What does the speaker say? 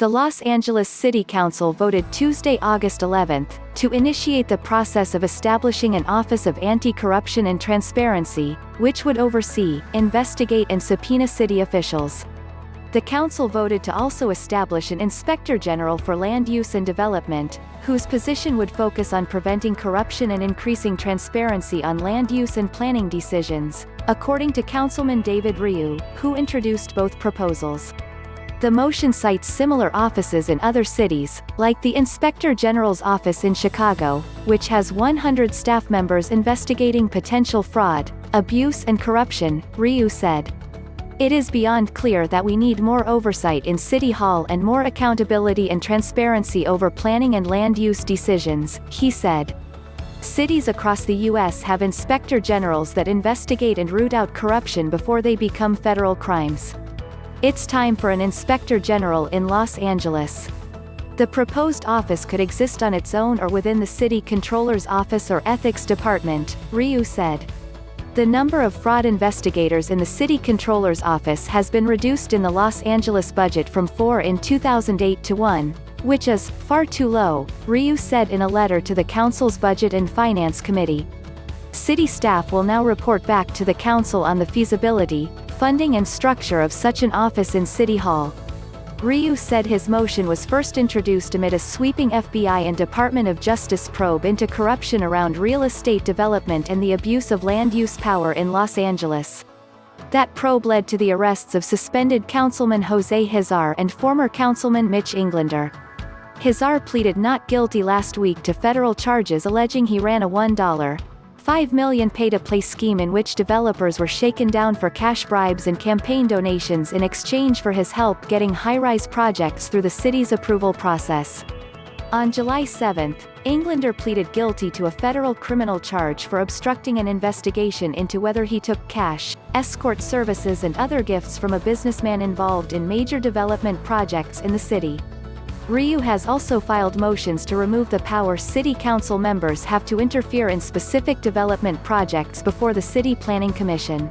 The Los Angeles City Council voted Tuesday, August 11, to initiate the process of establishing an Office of Anti-Corruption and Transparency, which would oversee, investigate and subpoena city officials. The council voted to also establish an Inspector General for Land Use and Development, whose position would focus on preventing corruption and increasing transparency on land use and planning decisions, according to Councilman David Ryu, who introduced both proposals. The motion cites similar offices in other cities, like the Inspector General's office in Chicago, which has 100 staff members investigating potential fraud, abuse and corruption, Ryu said. It is beyond clear that we need more oversight in City Hall and more accountability and transparency over planning and land use decisions, he said. Cities across the U.S. have inspector generals that investigate and root out corruption before they become federal crimes. It's time for an Inspector General in Los Angeles. The proposed office could exist on its own or within the City Controller's Office or Ethics Department, Ryu said. The number of fraud investigators in the City Controller's Office has been reduced in the Los Angeles budget from 4 in 2008 to 1, which is far too low, Ryu said in a letter to the Council's Budget and Finance Committee. City staff will now report back to the Council on the feasibility, funding and structure of such an office in City Hall. Ryu said his motion was first introduced amid a sweeping FBI and Department of Justice probe into corruption around real estate development and the abuse of land use power in Los Angeles. That probe led to the arrests of suspended Councilman Jose Hazar and former Councilman Mitch Englander. Hazar pleaded not guilty last week to federal charges alleging he ran a $1.5 million pay-to-play scheme in which developers were shaken down for cash bribes and campaign donations in exchange for his help getting high-rise projects through the city's approval process. On July 7, Englander pleaded guilty to a federal criminal charge for obstructing an investigation into whether he took cash, escort services and other gifts from a businessman involved in major development projects in the city. Ryu has also filed motions to remove the power city council members have to interfere in specific development projects before the City Planning Commission.